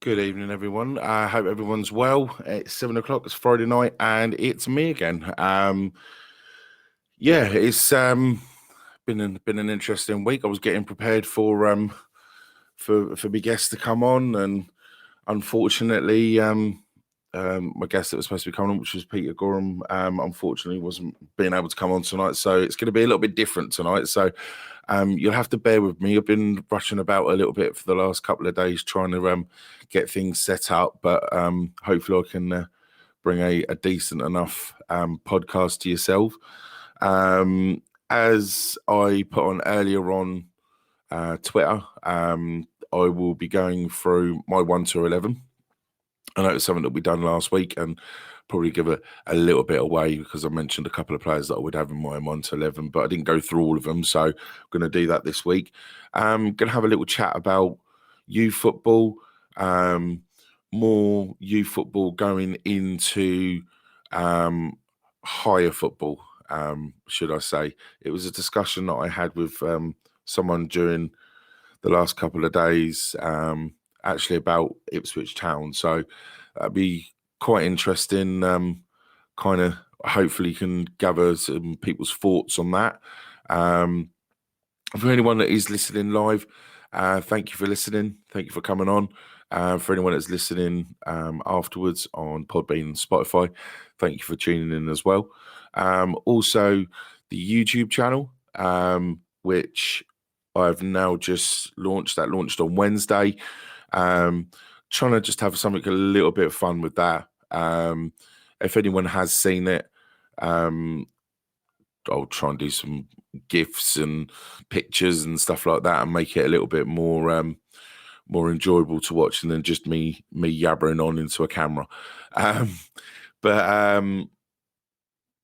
Good evening, everyone. I hope everyone's well. It's 7 o'clock. It's Friday night, and it's me again. Yeah, it's been an interesting week. I was getting prepared for my guests to come on, and unfortunately, my guest that was supposed to be coming on, which was Peter Gorham, unfortunately wasn't being able to come on tonight. So it's going to be a little bit different tonight. So you'll have to bear with me. I've been rushing about a little bit for the last couple of days trying to get things set up, but hopefully I can bring a decent enough podcast to yourself. As I put on earlier on Twitter, I will be going through my 1 to 11. I know it's something that we done last week, and probably give a little bit away because I mentioned a couple of players that I would have in my 1 to 11, but I didn't go through all of them. So I'm going to do that this week. I'm going to have a little chat about youth football, more youth football going into higher football, should I say. It was a discussion that I had with someone during the last couple of days, actually about Ipswich Town. So that'd be quite interesting. Kind of hopefully can gather some people's thoughts on that. For anyone that is listening live, thank you for listening. Thank you for coming on. For anyone that's listening afterwards on Podbean and Spotify, thank you for tuning in as well. Also, the YouTube channel, which I've now just launched. That launched on Wednesday. Trying to just have something a little bit of fun with that. If anyone has seen it, I'll try and do some GIFs and pictures and stuff like that, and make it a little bit more enjoyable to watch than just me yabbering on into a camera. But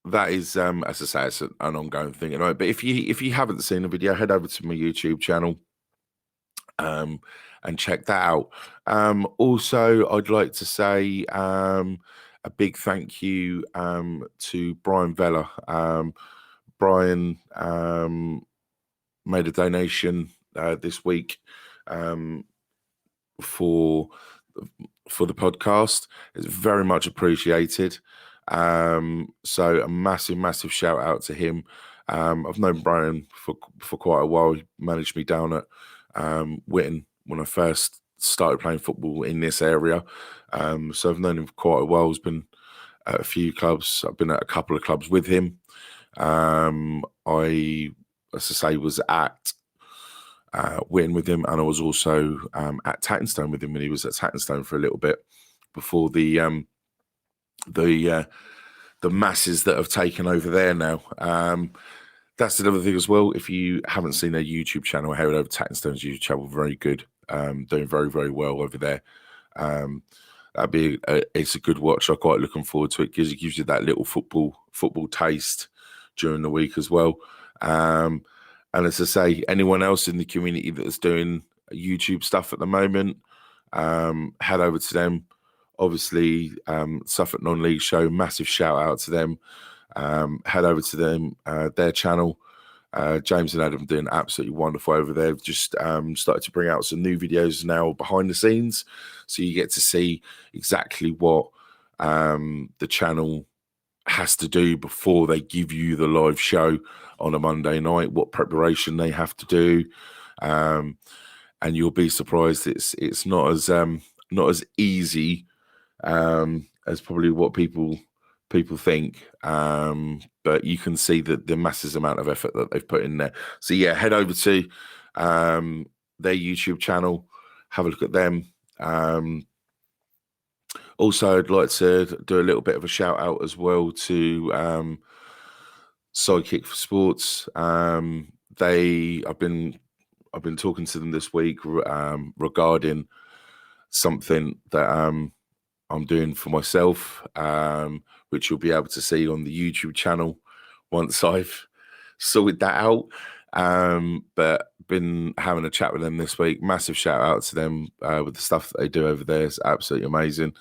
that is, as I say, it's an ongoing thing. Right? But if you haven't seen the video, head over to my YouTube channel and check that out. Also, I'd like to say a big thank you to Brian Vella. Brian made a donation this week for the podcast. It's very much appreciated. So a massive shout out to him. I've known Brian for quite a while. He managed me down at Witton when I first started playing football in this area. So I've known him for quite a while. He's been at a few clubs. I've been at a couple of clubs with him. I, as I say, was at Witton with him, and I was also at Tattenstone with him when he was at Tattenstone for a little bit before the masses that have taken over there now. That's another thing as well. If you haven't seen their YouTube channel, head over to Tattenstone's YouTube channel. Very good, doing very well over there. It's a good watch. I'm quite looking forward to it because it gives you that little football taste during the week as well. And as I say, anyone else in the community that's doing YouTube stuff at the moment, head over to them. Obviously, Suffolk Non-League Show, massive shout out to them. Head over to them, their channel. James and Adam doing absolutely wonderful over there. They've just started to bring out some new videos now behind the scenes, so you get to see exactly what the channel has to do before they give you the live show on a Monday night, what preparation they have to do, and you'll be surprised it's not as easy as probably what people think, but you can see the massive amount of effort that they've put in there. So yeah, head over to their YouTube channel, have a look at them. Also, I'd like to do a little bit of a shout out as well to Sidekick for Sports. I've been talking to them this week regarding something that I'm doing for myself, which you'll be able to see on the YouTube channel once I've sorted that out. But been having a chat with them this week. Massive shout out to them with the stuff that they do over there. It's absolutely amazing.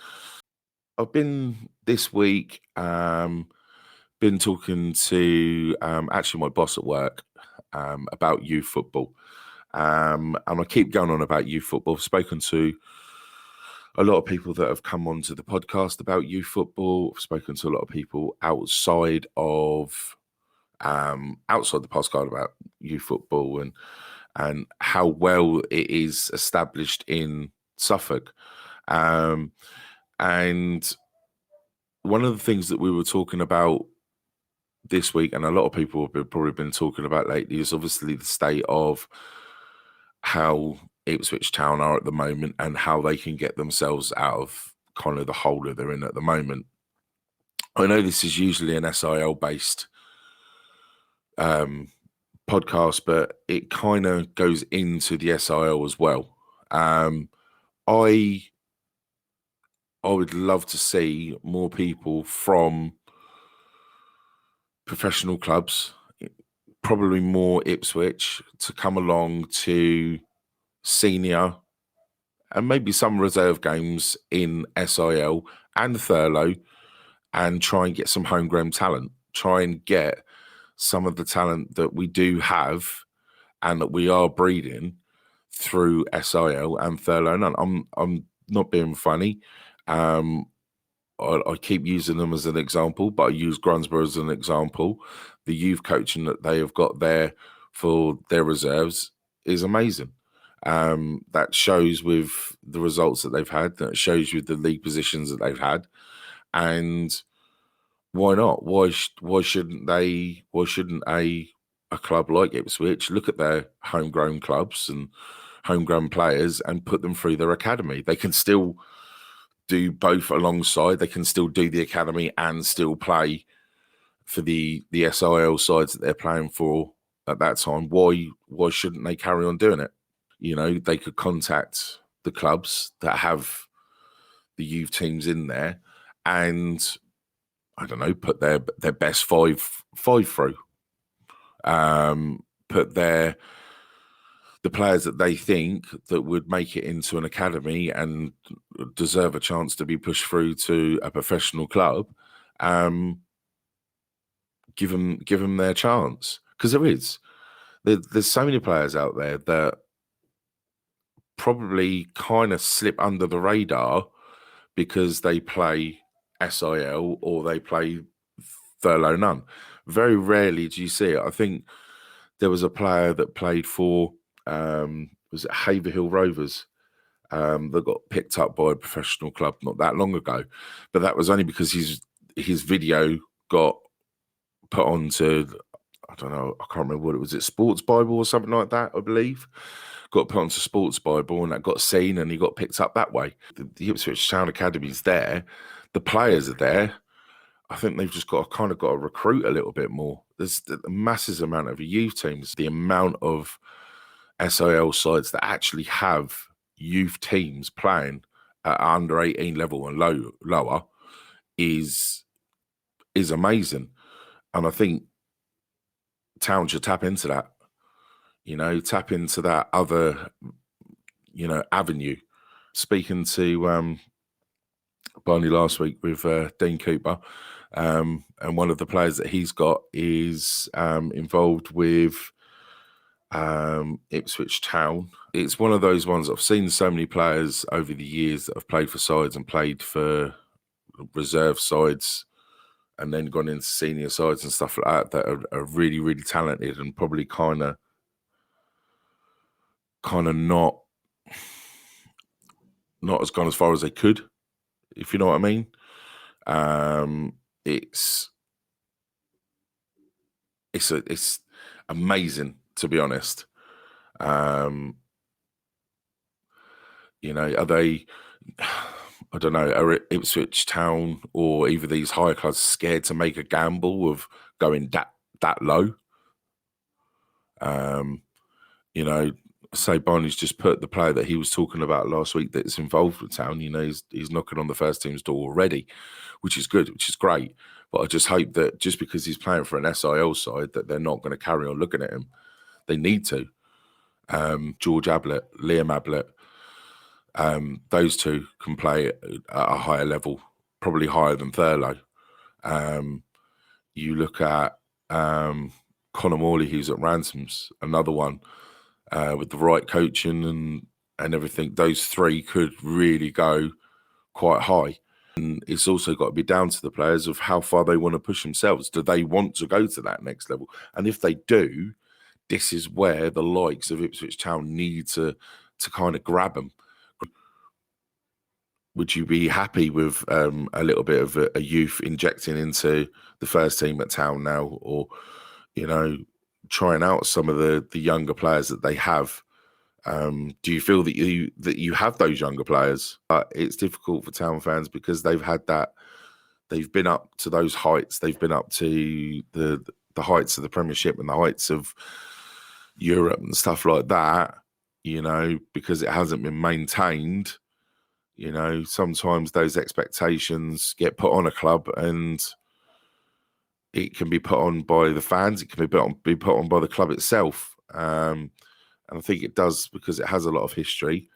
I've been this week been talking to actually my boss at work about youth football. And I keep going on about youth football. I've spoken to a lot of people that have come onto the podcast about youth football. I've spoken to a lot of people outside of the podcast about youth football and how well it is established in Suffolk. And one of the things that we were talking about this week, and a lot of people have probably been talking about lately, is obviously the state of how Ipswich Town are at the moment and how they can get themselves out of kind of the hole that they're in at the moment. I know this is usually an SIL-based podcast, but it kind of goes into the SIL as well. I would love to see more people from professional clubs, probably more Ipswich, to come along to senior and maybe some reserve games in SIL and Thurlow, and try and get some homegrown talent. Try and get some of the talent that we do have and that we are breeding through SIL and Thurlow. And I'm not being funny. I keep using them as an example, but I use Grunsborough as an example. The youth coaching that they have got there for their reserves is amazing. That shows with the results that they've had. That shows with the league positions that they've had. And why not? Why shouldn't they? Why shouldn't a club like Ipswich look at their homegrown clubs and homegrown players and put them through their academy? They can still do both alongside. They can still do the academy and still play for the SIL sides that they're playing for at that time. Why shouldn't they carry on doing it? You know, they could contact the clubs that have the youth teams in there and, I don't know, put their best five through. Put the players that they think that would make it into an academy and deserve a chance to be pushed through to a professional club. Give them their chance, because there's so many players out there that probably kind of slip under the radar because they play SIL or they play Thurlow None. Very rarely do you see it. I think there was a player that played for was it Haverhill Rovers that got picked up by a professional club not that long ago, but that was only because his video got put onto, I don't know, I can't remember what it was. It Sports Bible or something like that, I believe. Got put onto Sports Bible and that got seen and he got picked up that way. The Ipswich Town Academy's there. The players are there. I think they've just got to recruit a little bit more. There's a massive amount of youth teams. The amount of SIL sides that actually have youth teams playing at under 18 level and lower is amazing. And I think Town should tap into that. Tap into that other, avenue. Speaking to Barney last week with Dean Cooper, and one of the players that he's got is involved with Ipswich Town. It's one of those ones I've seen so many players over the years that have played for sides and played for reserve sides and then gone into senior sides and stuff like that are really, really talented and probably kind of not as gone as far as they could, if you know what I mean. It's amazing, to be honest. Are they, I don't know, are Ipswich Town or either these higher clubs scared to make a gamble of going that low? Say Barney's just put the player that he was talking about last week that's involved with Town, he's knocking on the first team's door already, which is good, which is great. But I just hope that just because he's playing for an SIL side that they're not going to carry on looking at him. They need to. George Ablett, Liam Ablett, those two can play at a higher level, probably higher than Thurlow. You look at Connor Morley, who's at Ransoms, another one. With the right coaching and everything, those three could really go quite high. And it's also got to be down to the players of how far they want to push themselves. Do they want to go to that next level? And if they do, this is where the likes of Ipswich Town need to kind of grab them. Would you be happy with a little bit of a youth injecting into the first team at Town now, or trying out some of the younger players that they have? Do you feel that you have those younger players? It's difficult for Town fans because they've had that. They've been up to those heights. They've been up to the heights of the Premiership and the heights of Europe and stuff like that. Because it hasn't been maintained. Sometimes those expectations get put on a club, and it can be put on by the fans. It can be put on by the club itself. And I think it does because it has a lot of history.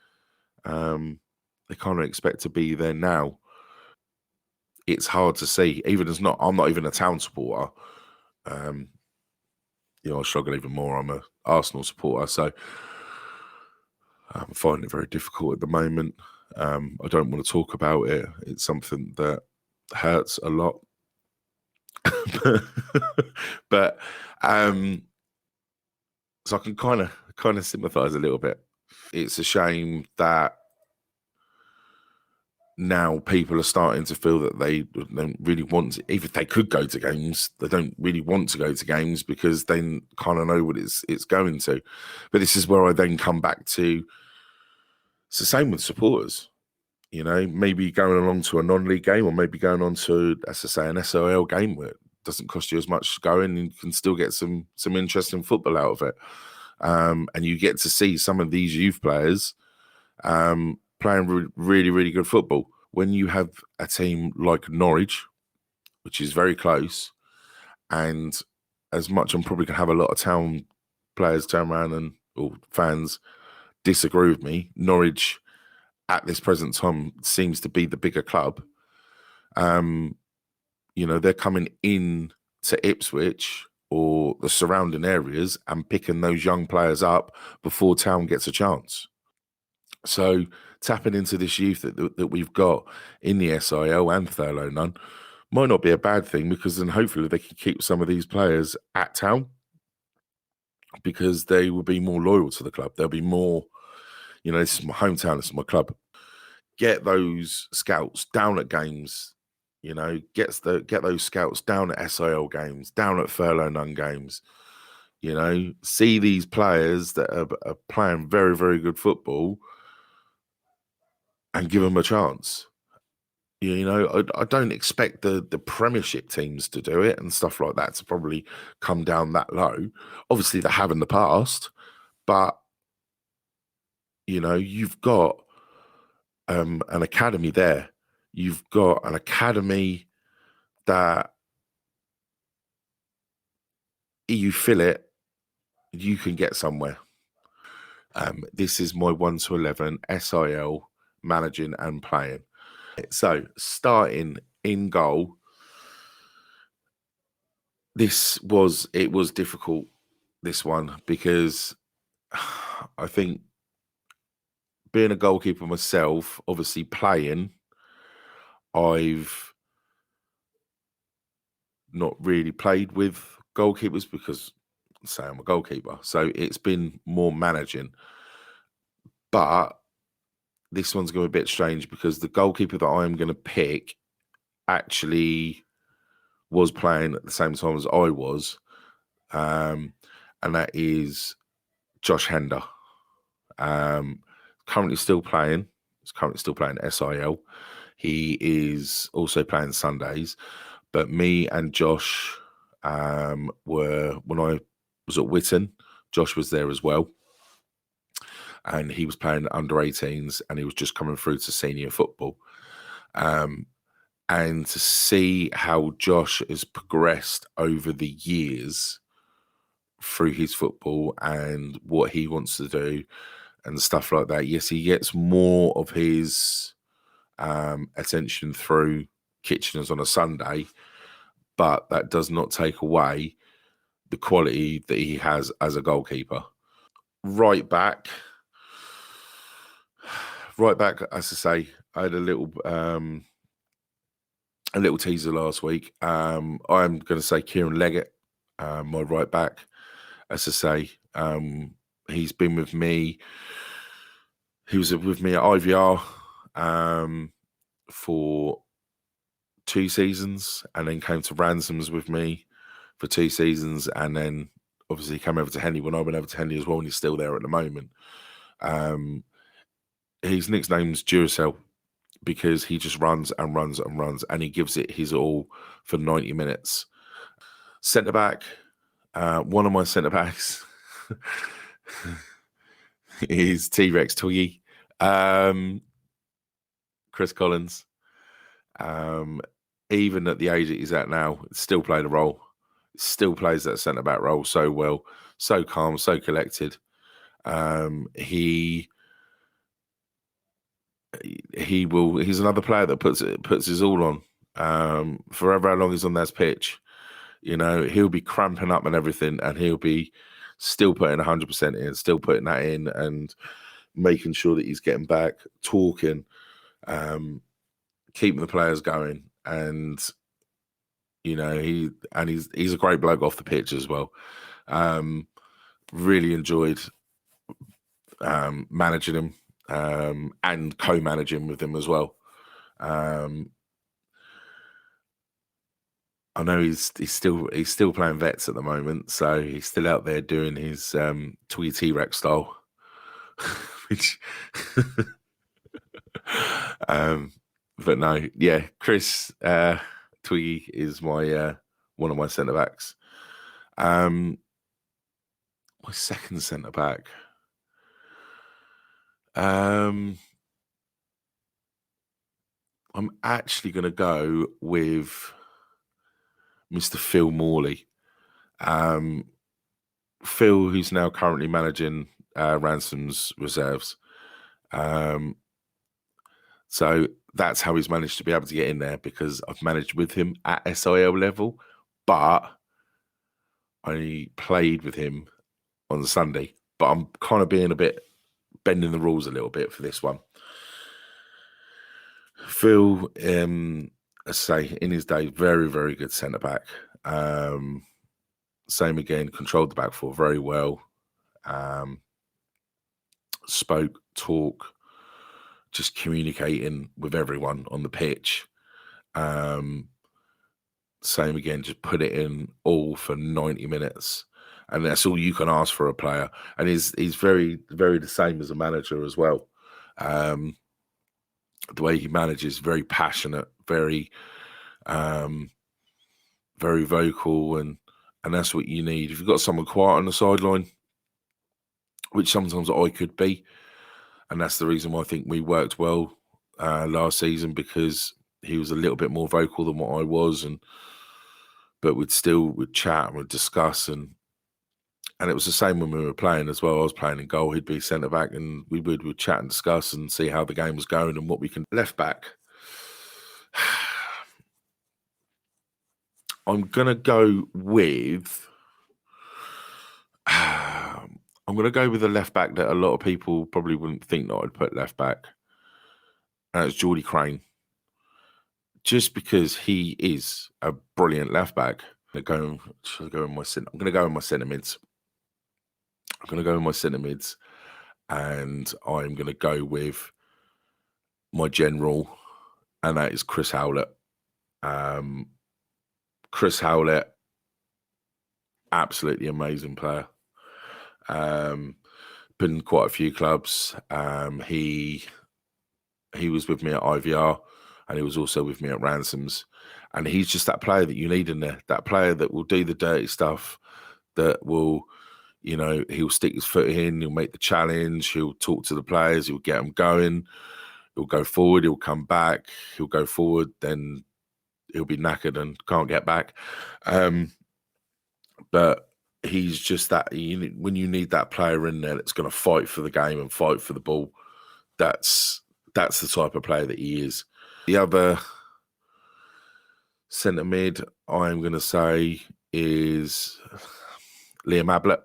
They kind of expect to be there now. It's hard to see. I'm not even a Town supporter. I struggle even more. I'm a Arsenal supporter, so I'm finding it very difficult at the moment. I don't want to talk about it. It's something that hurts a lot. but so I can kind of sympathise a little bit. It's a shame that now people are starting to feel that they don't really want to, even if they could go to games, they don't really want to go to games because they kind of know what it's going to. But this is where I then come back to, it's the same with supporters. Maybe going along to a non-league game, or maybe going on to, as I say, an SOL game where it doesn't cost you as much to go in, and you can still get some interesting football out of it. And you get to see some of these youth players playing really, really good football. When you have a team like Norwich, which is very close, and as much I'm probably going to have a lot of Town players turn around or fans disagree with me, Norwich at this present time seems to be the bigger club. They're coming in to Ipswich or the surrounding areas and picking those young players up before Town gets a chance. So tapping into this youth that we've got in the SIL and Thurlow Nunn might not be a bad thing, because then hopefully they can keep some of these players at Town, because they will be more loyal to the club. They'll be more, this is my hometown, this is my club. Get those scouts down at games, get those scouts down at SIL games, down at Thurlow Nunn games. See these players that are playing very, very good football and give them a chance. I don't expect the Premiership teams to do it and stuff like that to probably come down that low. Obviously, they have in the past, but you've got an academy there. You've got an academy that you fill it, you can get somewhere. This is my 1 to 11 SIL managing and playing. So starting in goal, it was difficult, this one, because I think being a goalkeeper myself, obviously playing, I've not really played with goalkeepers because, say, I'm a goalkeeper. So it's been more managing. But this one's going to be a bit strange because the goalkeeper that I'm going to pick actually was playing at the same time as I was. And that is Josh Hender. Currently still playing. He's currently still playing SIL. He is also playing Sundays. But me and Josh were, when I was at Witton, Josh was there as well. And he was playing under 18s, and he was just coming through to senior football. And to see how Josh has progressed over the years through his football and what he wants to do and stuff like that. Yes, he gets more of his attention through Kitcheners on a Sunday, but that does not take away the quality that he has as a goalkeeper. Right back, as I say, I had a little teaser last week. I'm going to say Kieran Leggett, my right back. As I say, he's been with me. He was with me at IVR for 2 seasons, and then came to Ransoms with me for 2 seasons, and then obviously came over to Henley when I went over to Henley as well, and he's still there at the moment. His nickname's Duracell because he just runs and runs and runs, and he gives it his all for 90 minutes. Centre back, one of my centre backs is T-Rex Twiggy, Chris Collins. Even at the age that he's at now, still played a role. Still plays that centre back role so well, so calm, so collected. He's another player that puts his all on. Forever how long he's on that pitch, he'll be cramping up and everything, and he'll be still putting 100% in, still putting that in, and making sure that he's getting back, talking, keeping the players going, and he's a great bloke off the pitch as well. Really enjoyed managing him and co-managing with him as well. I know he's still playing vets at the moment, so he's still out there doing his Twiggy T-Rex style, which. But no, yeah, Chris Twiggy is my one of my centre backs. My second centre back. I'm actually going to go with Mr. Phil Morley. Phil, who's now currently managing Ransoms reserves. So that's how he's managed to be able to get in there, because I've managed with him at SIL level, but I played with him on Sunday. But I'm kind of bending the rules a little bit for this one. Phil, I say, in his day, very, very good centre back. Same again, controlled the back four very well. Spoke, talk, just communicating with everyone on the pitch. Same again, just put it in all for 90 minutes. And that's all you can ask for a player. And he's very, very the same as a manager as well. The way he manages, very passionate, very, very vocal, and that's what you need. If you've got someone quiet on the sideline, which sometimes I could be, and that's the reason why I think we worked well last season, because he was a little bit more vocal than what I was, but we'd chat and we'd discuss, and it was the same when we were playing as well. I was playing in goal, he'd be centre back, and we'd chat and discuss and see how the game was going and what we can. Left back, I'm gonna go with a left back that a lot of people probably wouldn't think that I'd put left back, and it's Geordie Crane. Just because he is a brilliant left back. I'm going to go in my centre mids. And I'm going to go with my general, and that is Chris Howlett. Chris Howlett, absolutely amazing player. Been quite a few clubs. He was with me at IVR, and he was also with me at Ransoms. And he's just that player that you need in there, that player that will do the dirty stuff, that will, he'll stick his foot in, he'll make the challenge, he'll talk to the players, he'll get them going, he'll go forward, he'll come back, he'll go forward, then he'll be knackered and can't get back. But he's just that, when you need that player in there that's going to fight for the game and fight for the ball, that's the type of player that he is. The other centre mid I'm going to say is Liam Ablett.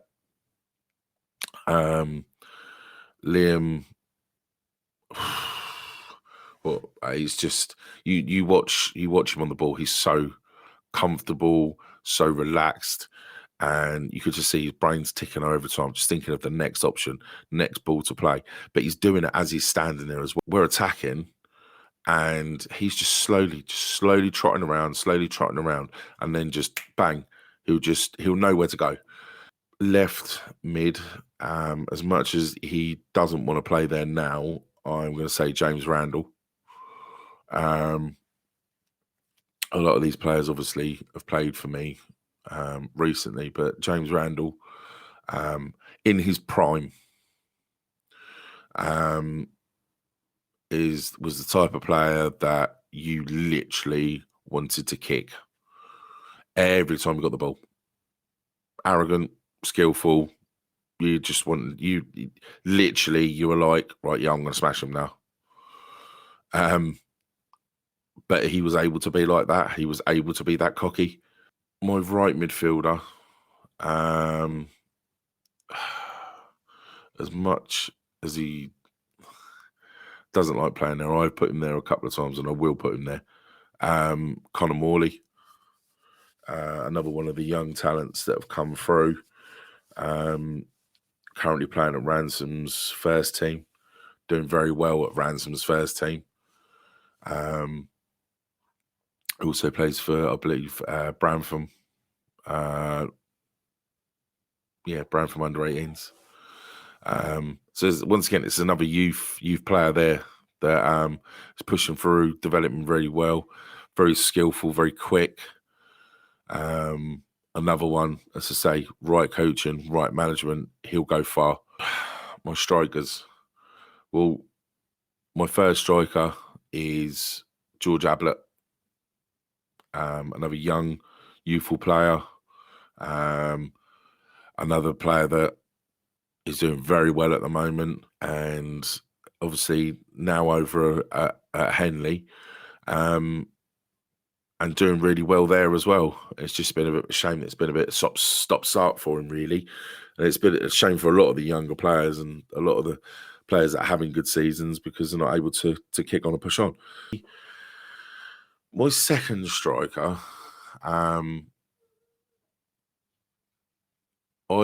Liam, But he's just you watch him on the ball. He's so comfortable, so relaxed, and you could just see his brain's ticking over time, just thinking of the next option, next ball to play. But he's doing it as he's standing there as well. We're attacking, and he's just slowly trotting around, and then just bang, he'll know where to go. Left mid, as much as he doesn't want to play there now, I'm going to say James Randall. A lot of these players obviously have played for me recently, but James Randall, in his prime, was the type of player that you literally wanted to kick every time you got the ball. Arrogant, skillful. You just want you were like, right, yeah, I'm going to smash him now. But he was able to be like that. He was able to be that cocky. My right midfielder, as much as he doesn't like playing there, I've put him there a couple of times, and I will put him there. Connor Morley, another one of the young talents that have come through. Currently playing at Ransom's first team, doing very well at Ransom's first team. Also plays for, I believe, Brantham. Brantham under 18s. So once again, it's another youth player there that is pushing through, developing really well, very skillful, very quick. Another one, as I say, right coaching, right management, he'll go far. My strikers. Well, my first striker is George Ablett, another young, youthful player. Another player that is doing very well at the moment, and obviously now over at Henley, and doing really well there as well. It's just been a bit of a shame. It's been a bit stop-start for him, really. And it's been a shame for a lot of the younger players and a lot of the players that are having good seasons because they're not able to kick on and push on. My second striker, I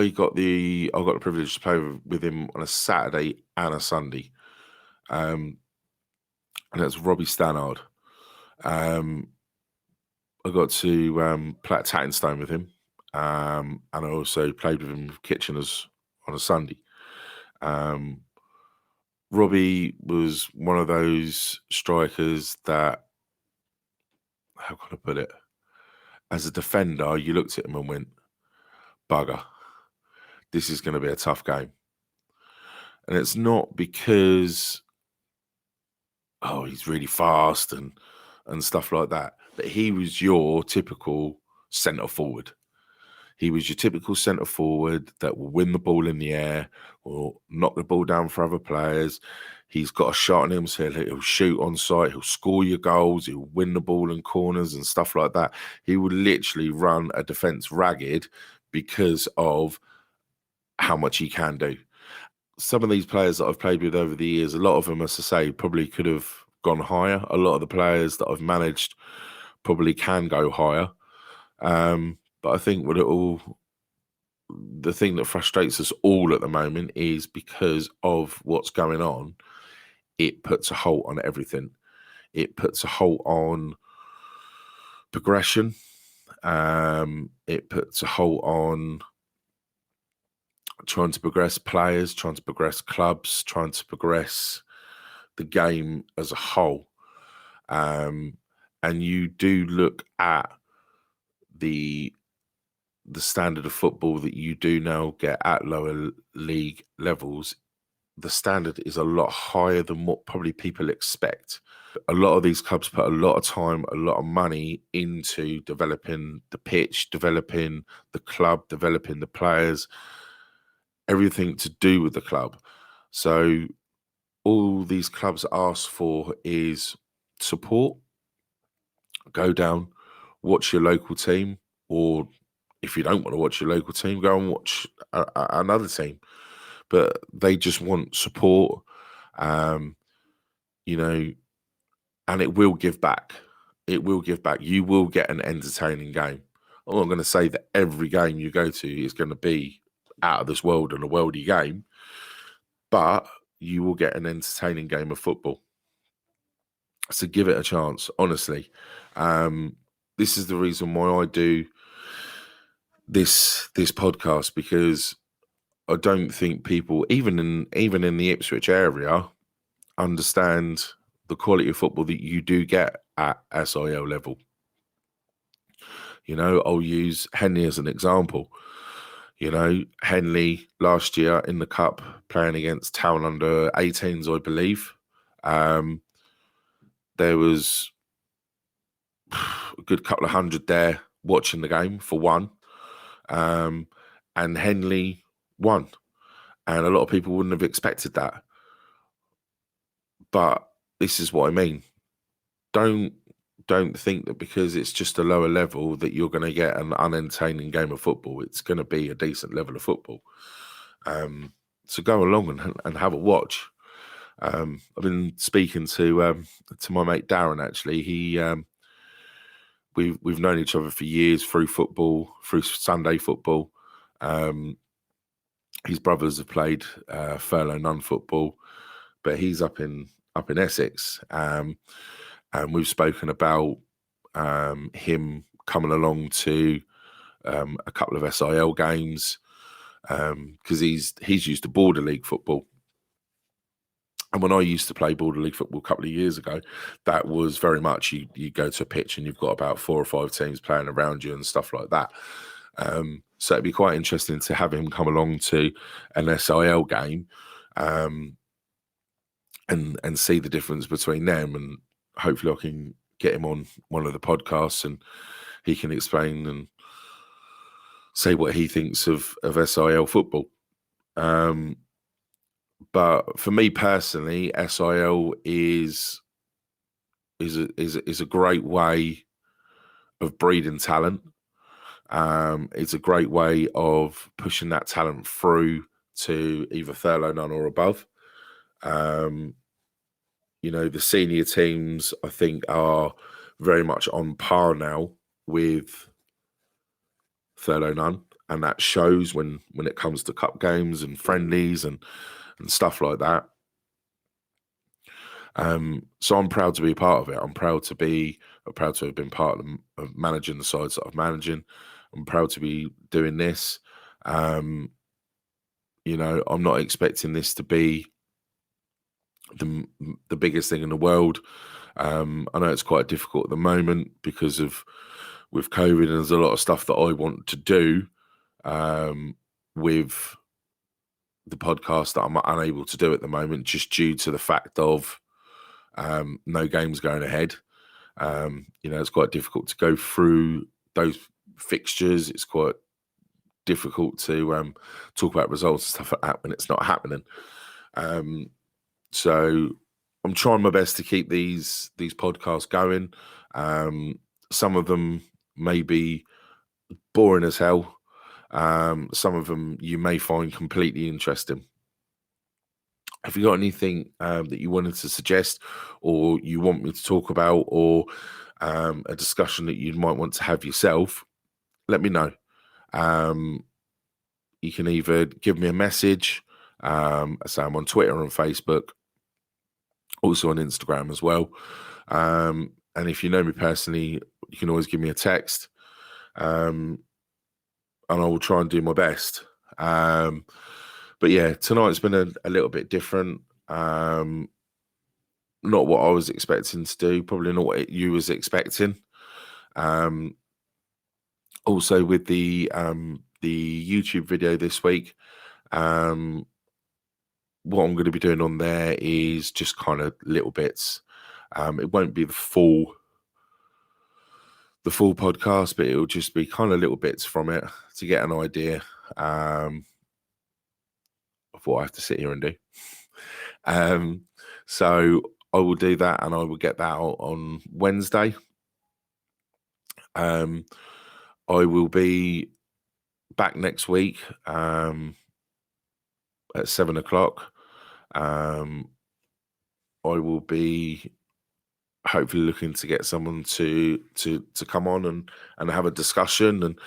got the privilege to play with him on a Saturday and a Sunday, and that's Robbie Stannard. I got to play at Tattenstone with him, and I also played with him with Kitcheners on a Sunday. Robbie was one of those strikers that, how can I put it? As a defender, you looked at him and went, bugger, this is going to be a tough game. And it's not because, he's really fast and stuff like that, but he was your typical centre forward. He was your typical centre forward that will win the ball in the air or knock the ball down for other players. He's got a shot on him, so he'll shoot on sight, he'll score your goals, he'll win the ball in corners and stuff like that. He would literally run a defence ragged because of how much he can do. Some of these players that I've played with over the years, a lot of them, as I say, probably could have gone higher. A lot of the players that I've managed probably can go higher. But I think the thing that frustrates us all at the moment is because of what's going on, it puts a halt on everything. It puts a halt on progression. It puts a halt on trying to progress players, trying to progress clubs, trying to progress the game as a whole. And you do look at the standard of football that you do now get at lower league levels. The standard is a lot higher than what probably people expect. A lot of these clubs put a lot of time, a lot of money into developing the pitch, developing the club, developing the players, everything to do with the club. So all these clubs ask for is support. Go down, watch your local team, or if you don't want to watch your local team, go and watch another team. But they just want support. and it will give back. It will give back. You will get an entertaining game. I'm not going to say that every game you go to is going to be out of this world and a worldy game, but you will get an entertaining game of football. So give it a chance, honestly. This is the reason why I do this podcast, because I don't think people, even in the Ipswich area, understand the quality of football that you do get at SIL level. You know, I'll use Henley as an example. You know, Henley last year in the Cup playing against Town under 18s, I believe. There was a good couple of hundred there watching the game for one. And Henley won. And a lot of people wouldn't have expected that. But this is what I mean. Don't think that because it's just a lower level that you're going to get an unentertaining game of football. It's going to be a decent level of football. So go along and have a watch. I've been speaking to my mate Darren. Actually, we've known each other for years through football, through Sunday football. His brothers have played furlough none football, but he's up in Essex, and we've spoken about him coming along to a couple of SIL games, because he's used to Border League football. And when I used to play Border League football a couple of years ago, that was very much you go to a pitch and you've got about 4 or 5 teams playing around you and stuff like that. So it'd be quite interesting to have him come along to an SIL game and see the difference between them. And hopefully I can get him on one of the podcasts and he can explain and say what he thinks of SIL football. But for me personally, SIL is a great way of breeding talent. It's a great way of pushing that talent through to either furlough none or above. You know, the senior teams, I think, are very much on par now with furlough none, and that shows when it comes to cup games and friendlies and stuff like that. So I'm proud to be a part of it. I'm proud to have been part of managing the sides that I'm managing. I'm proud to be doing this. You know, I'm not expecting this to be the biggest thing in the world. I know it's quite difficult at the moment because with COVID, and there's a lot of stuff that I want to do with the podcast that I'm unable to do at the moment, just due to the fact of no games going ahead. You know, it's quite difficult to go through those fixtures. It's quite difficult to talk about results and stuff like that when it's not happening. So I'm trying my best to keep these podcasts going. Some of them may be boring as hell. Some of them you may find completely interesting. Have you got anything that you wanted to suggest, or you want me to talk about, or a discussion that you might want to have yourself? Let me know. You can either give me a message. So I'm on Twitter and Facebook, also on Instagram as well. And if you know me personally, you can always give me a text. And I will try and do my best. But yeah, tonight's been a little bit different. Not what I was expecting to do. Probably not what you was expecting. Also with the YouTube video this week, what I'm going to be doing on there is just kind of little bits. It won't be the full podcast, but it'll just be kind of little bits from it to get an idea of what I have to sit here and do. So I will do that, and I will get that out on Wednesday. I will be back next week at 7:00. I will be hopefully looking to get someone to come on and have a discussion, and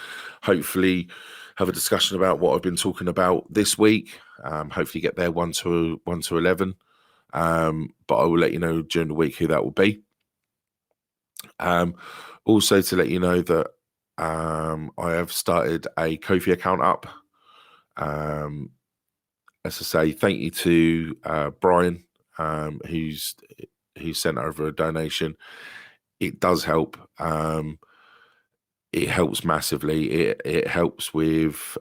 hopefully have a discussion about what I've been talking about this week. Hopefully get there 1 to 11. But I will let you know during the week who that will be. Also to let you know that I have started a Ko-fi account up. As I say, thank you to Brian, who's sent over a donation. It does help. It helps massively. It helps with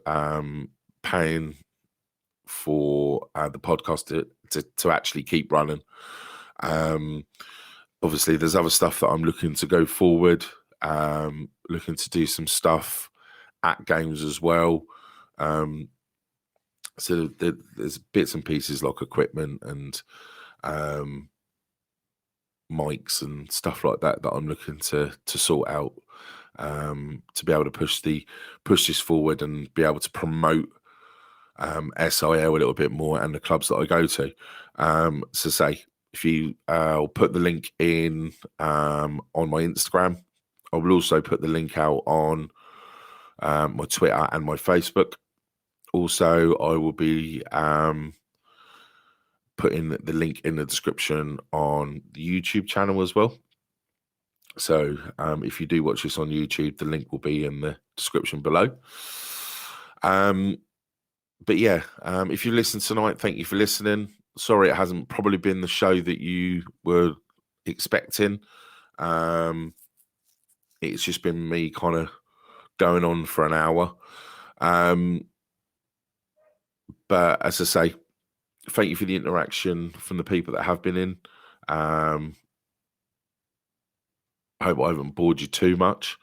paying for the podcast to actually keep running. Obviously, there's other stuff that I'm looking to go forward. Looking to do some stuff at games as well. So there's bits and pieces like equipment and mics and stuff like that I'm looking to sort out, to be able to push this forward and be able to promote SIL a little bit more and the clubs that I go to. So say, if you I'll put the link in on my Instagram. I will also put the link out on my Twitter and my Facebook. Also, I will be putting the link in the description on the YouTube channel as well. So if you do watch this on YouTube, the link will be in the description below. But yeah, if you listened tonight, thank you for listening. Sorry it hasn't probably been the show that you were expecting. It's just been me kind of going on for an hour. But as I say, thank you for the interaction from the people that have been in. I hope I haven't bored you too much.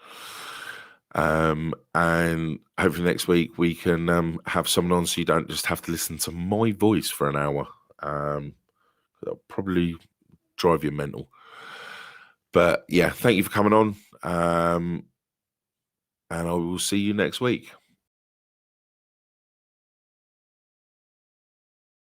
And hopefully next week we can have someone on so you don't just have to listen to my voice for an hour. That'll probably drive you mental. But yeah, thank you for coming on. And I will see you next week.